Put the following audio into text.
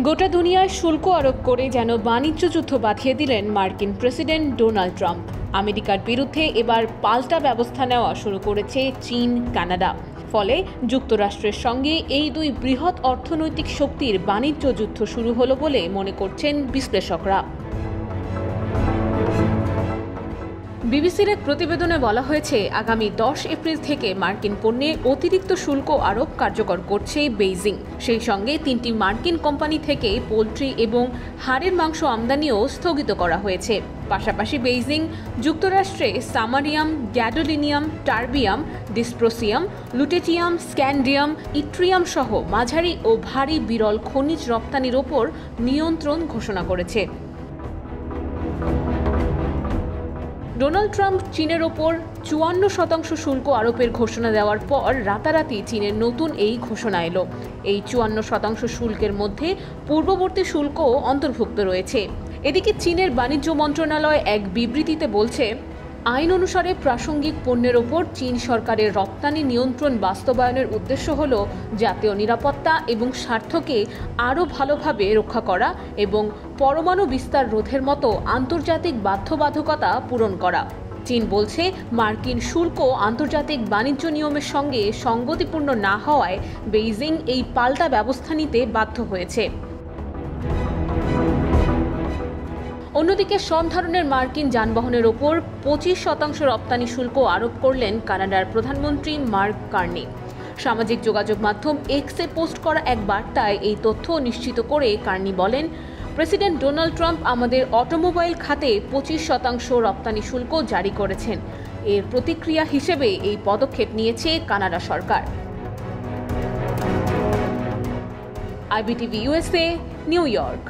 গোটা দুনিয়ায় শুল্ক আরোপ করে যেন বাণিজ্য যুদ্ধ বাঁধিয়ে দিলেন মার্কিন প্রেসিডেন্ট ডোনাল্ড ট্রাম্প। আমেরিকার বিরুদ্ধে এবার পাল্টা ব্যবস্থা নেওয়া শুরু করেছে চীন, কানাডা। ফলে যুক্তরাষ্ট্রের সঙ্গে এই দুই বৃহৎ অর্থনৈতিক শক্তির বাণিজ্য যুদ্ধ শুরু হলো বলে মনে করছেন বিশ্লেষকরা। বিবিসির এক প্রতিবেদনে বলা হয়েছে, আগামী 10 এপ্রিল থেকে মার্কিন পণ্যে অতিরিক্ত শুল্ক আরোপ কার্যকর করছে বেইজিং। সেই সঙ্গে 3টি মার্কিন কোম্পানি থেকে পোল্ট্রি এবং হাড়ের মাংস আমদানিও স্থগিত করা হয়েছে। পাশাপাশি বেইজিং যুক্তরাষ্ট্রে samarium, gadolinium, terbium, dysprosium, lutetium, scandium, yttrium সহ মাঝারি ও ভারী বিরল খনিজ রপ্তানির ওপর নিয়ন্ত্রণ ঘোষণা করেছে। ডোনাল্ড ট্রাম্প চীনের ওপর 54% শুল্ক আরোপের ঘোষণা দেওয়ার পর রাতারাতি চীনের নতুন এই ঘোষণা এলো। এই 54% শুল্কের মধ্যে পূর্ববর্তী শুল্কও অন্তর্ভুক্ত রয়েছে। এদিকে চীনের বাণিজ্য মন্ত্রণালয় এক বিবৃতিতে বলছে, আইন অনুসারে প্রাসঙ্গিক পণ্যের ওপর চীন সরকারের রপ্তানি নিয়ন্ত্রণ বাস্তবায়নের উদ্দেশ্য হল জাতীয় নিরাপত্তা এবং স্বার্থকে আরও ভালোভাবে রক্ষা করা এবং পরমাণু বিস্তার রোধের মতো আন্তর্জাতিক বাধ্যবাধকতা পূরণ করা। চীন বলছে, মার্কিন শুল্ক আন্তর্জাতিক বাণিজ্য নিয়মের সঙ্গে সঙ্গতিপূর্ণ না হওয়ায় বেইজিং এই পাল্টা ব্যবস্থা নিতে বাধ্য হয়েছে। অন্যদিকে সব ধরনের মার্কিন যানবাহনের ওপর 25% রপ্তানি শুল্ক আরোপ করলেন কানাডার প্রধানমন্ত্রী মার্ক কার্নি। সামাজিক যোগাযোগ মাধ্যম এক্সে পোস্ট করা এক বার্তায় এই তথ্য নিশ্চিত করে কার্নি বলেন, প্রেসিডেন্ট ডোনাল্ড ট্রাম্প আমাদের অটোমোবাইল খাতে 25% রপ্তানি শুল্ক জারি করেছেন। এর প্রতিক্রিয়া হিসেবে এই পদক্ষেপ নিয়েছে কানাডা সরকার। IBTV USA, new York.